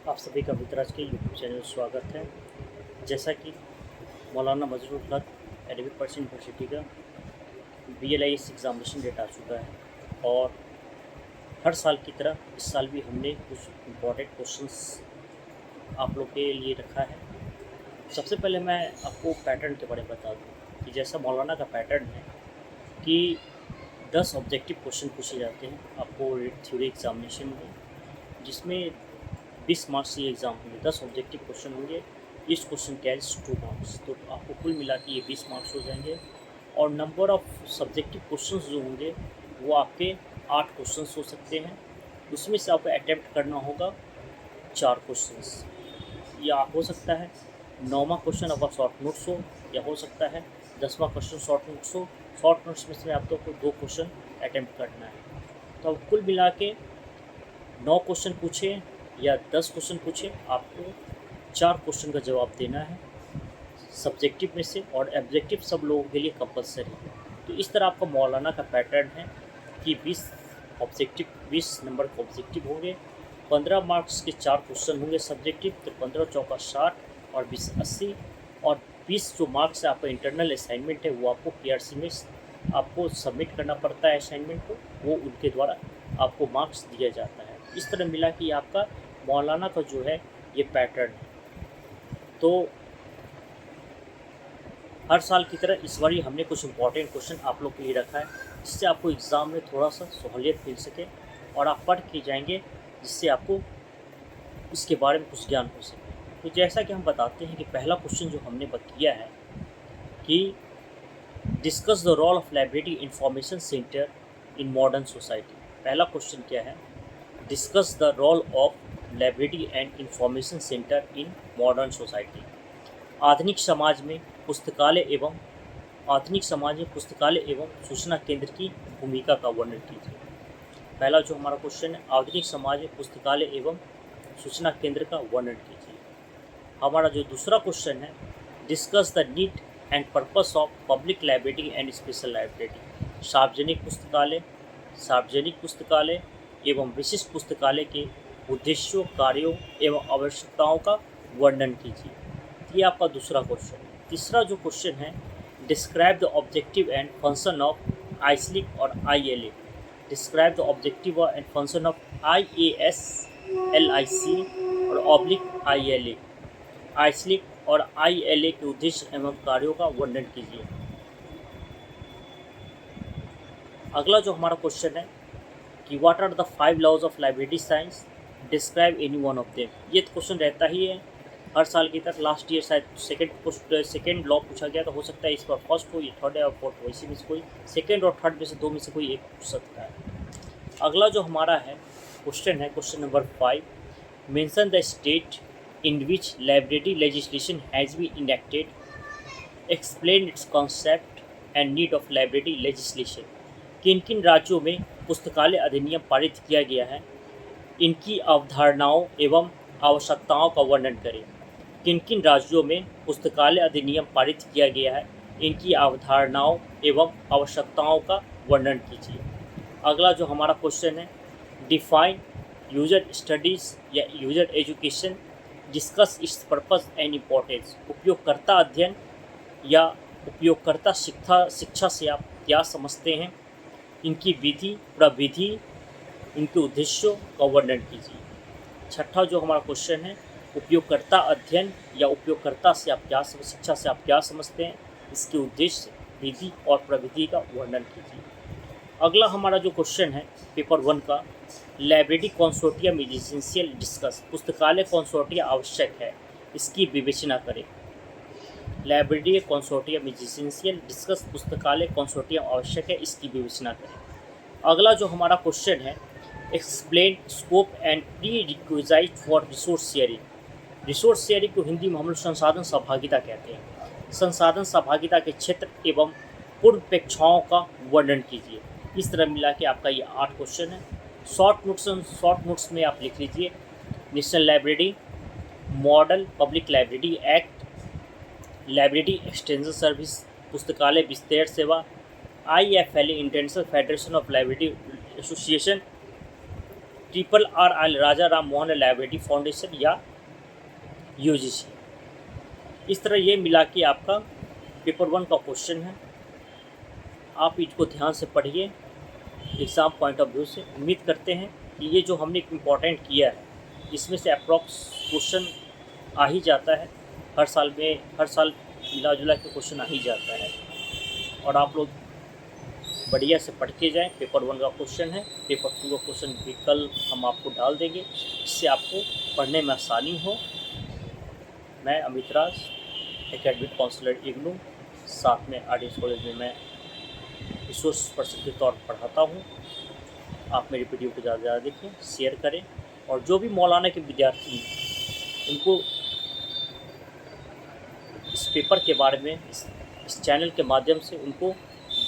आप सभी का मित्राज के यूट्यूब चैनल में स्वागत है। जैसा कि मौलाना मजरूर हक एडमिट पर्सन यूनिवर्सिटी का BLIS एग्ज़ामिनेशन डेट आ चुका है और हर साल की तरह इस साल भी हमने कुछ इम्पॉर्टेंट क्वेश्चंस आप लोग के लिए रखा है। सबसे पहले मैं आपको पैटर्न के बारे में बता दूँ कि जैसा मौलाना का पैटर्न है कि 10 ऑब्जेक्टिव क्वेश्चन पूछे जाते हैं आपको थ्योरी एग्ज़ामिनेशन में, जिसमें 20 मार्क्स ये एग्ज़ाम होंगे। 10 ऑब्जेक्टिव क्वेश्चन होंगे, ईच क्वेश्चन कैरीज 2 मार्क्स, तो आपको कुल मिला के ये 20 मार्क्स हो जाएंगे। और नंबर ऑफ सब्जेक्टिव क्वेश्चंस जो होंगे वो आपके 8 क्वेश्चंस हो सकते हैं। उसमें से आपको अटैम्प्ट करना होगा 4 क्वेश्चंस, या हो सकता है 9वां क्वेश्चन आपका शॉर्ट नोट्स हो, या हो सकता है 10वां क्वेश्चन शॉर्ट नोट्स हो। शॉर्ट नोट्स में से आपको 2 क्वेश्चन अटैम्प्ट करना है। तो अब कुल मिला के 9 क्वेश्चन पूछे या 10 क्वेश्चन पूछे, आपको 4 क्वेश्चन का जवाब देना है सब्जेक्टिव में से, और ऑब्जेक्टिव सब लोगों के लिए कंपलसरी है। तो इस तरह आपका मौलाना का पैटर्न है कि 20 नंबर के ऑब्जेक्टिव होंगे, 15 मार्क्स के 4 क्वेश्चन होंगे सब्जेक्टिव, तो 15 चौका 60 और 20 80, और 20 जो मार्क्स है आपका इंटरनल असाइनमेंट है वो आपको PRC में आपको सबमिट करना पड़ता है असाइनमेंट को, वो उनके द्वारा आपको मार्क्स दिया जाता है। इस तरह मिला कि आपका मौलाना का जो है ये पैटर्न है। तो हर साल की तरह इस बार हमने कुछ इम्पॉर्टेंट क्वेश्चन आप लोग के लिए रखा है, जिससे आपको एग्ज़ाम में थोड़ा सा सहूलियत मिल सके और आप पढ़ के जाएंगे, जिससे आपको इसके बारे में कुछ ज्ञान हो सके। तो जैसा कि हम बताते हैं कि पहला क्वेश्चन जो हमने किया है कि discuss the role of library information centre in modern society. पहला क्वेश्चन क्या है? Discuss the role of library and information centre in modern society. आधुनिक समाज में पुस्तकालय एवं सूचना केंद्र की भूमिका का वर्णन कीजिए। पहला जो हमारा क्वेश्चन है, आधुनिक समाज में पुस्तकालय एवं सूचना केंद्र का वर्णन कीजिए। हमारा जो दूसरा क्वेश्चन है, discuss the need and purpose of public library and special library. सार्वजनिक पुस्तकालय एवं विशिष्ट पुस्तकालय के उद्देश्यों, कार्यों एवं आवश्यकताओं का वर्णन कीजिए। ये आपका दूसरा क्वेश्चन है। तीसरा जो क्वेश्चन है, describe the objective and function of IASLIC और ILA। Describe the objective and function of IAS, LIC और ILA। आईस्लिक और ILA के उद्देश्य एवं कार्यों का वर्णन कीजिए। अगला जो हमारा क्वेश्चन है कि what are the 5 laws of library science, describe any one of them. ये क्वेश्चन रहता ही है हर साल की तरह। लास्ट ईयर शायद सेकेंड लॉ पूछा गया, तो हो सकता है इस बार फर्स्ट हो, या थर्ड है और फोर्थ हो, इसी में से कोई सेकेंड और थर्ड में से 2 में से कोई एक पूछ सकता है। अगला जो हमारा है क्वेश्चन है, question number 5, mention the state in which library legislation has been enacted, explain its concept and need of library legislation. किन किन राज्यों में पुस्तकालय अधिनियम पारित किया गया है, इनकी अवधारणाओं एवं आवश्यकताओं का वर्णन करें। किन किन राज्यों में पुस्तकालय अधिनियम पारित किया गया है, इनकी अवधारणाओं एवं आवश्यकताओं का वर्णन कीजिए। अगला जो हमारा क्वेश्चन है, डिफाइन यूजर स्टडीज़ या user education, discuss it's purpose and importance. उपयोगकर्ता अध्ययन या उपयोगकर्ता शिक्षा से आप क्या समझते हैं, इनकी विधि, प्रविधि, इनके उद्देश्यों का वर्णन कीजिए। छठा जो हमारा क्वेश्चन है, उपयोगकर्ता अध्ययन या उपयोगकर्ता से आप क्या शिक्षा से आप क्या समझते हैं, इसके उद्देश्य, विधि और प्रविधि का वर्णन कीजिए। अगला हमारा जो क्वेश्चन है पेपर 1 का, library consortium is essential, discuss. पुस्तकालय कंसोर्टियम आवश्यक है, इसकी विवेचना करें। Library consortium is essential, discuss. पुस्तकालय कंसोर्टियम आवश्यक है, इसकी विवेचना करें। अगला जो हमारा क्वेश्चन है, explain scope and pre requisite for resource sharing. Resource sharing को हिंदी में हम लोग संसाधन सहभागिता कहते हैं। संसाधन सहभागिता के क्षेत्र एवं पूर्वापेक्षाओं का वर्णन कीजिए। इस तरह मिला के आपका ये 8 क्वेश्चन है। शॉर्ट नोट्स में आप लिख लीजिए, national library, model public library act, library extension service, पुस्तकालय विस्तार सेवा, IFLA international federation of library association, RRR Raja Ram Mohan library foundation या UGC। इस तरह ये मिला के आपका पेपर 1 का क्वेश्चन है। आप इसको ध्यान से पढ़िए एग्ज़ाम पॉइंट ऑफ व्यू से। उम्मीद करते हैं कि ये जो हमने इम्पोर्टेंट किया है इसमें से अप्रॉक्स क्वेश्चन आ ही जाता है। हर साल मिला जुला के क्वेश्चन आ ही जाता है और आप लोग बढ़िया से पढ़ के जाएँ। पेपर 1 का क्वेश्चन है, पेपर 2 का क्वेश्चन भी कल हम आपको डाल देंगे, जिससे आपको पढ़ने में आसानी हो। मैं अमित राज, एकेडमिक काउंसलर इग्नू, साथ में आरडीएस कॉलेज में मैं रिसोर्स पर्सन के तौर पर पढ़ाता हूँ। आप मेरी वीडियो को ज़्यादा से ज़्यादा देखें, शेयर करें और जो भी मौलाना के विद्यार्थी हैं उनको इस पेपर के बारे में इस चैनल के माध्यम से उनको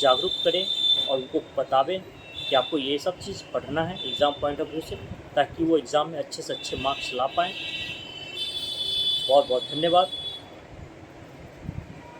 जागरूक करें और उनको बतावें कि आपको ये सब चीज़ पढ़ना है एग्ज़ाम पॉइंट ऑफ व्यू से, ताकि वो एग्ज़ाम में अच्छे से अच्छे मार्क्स ला पाएँ। बहुत बहुत धन्यवाद।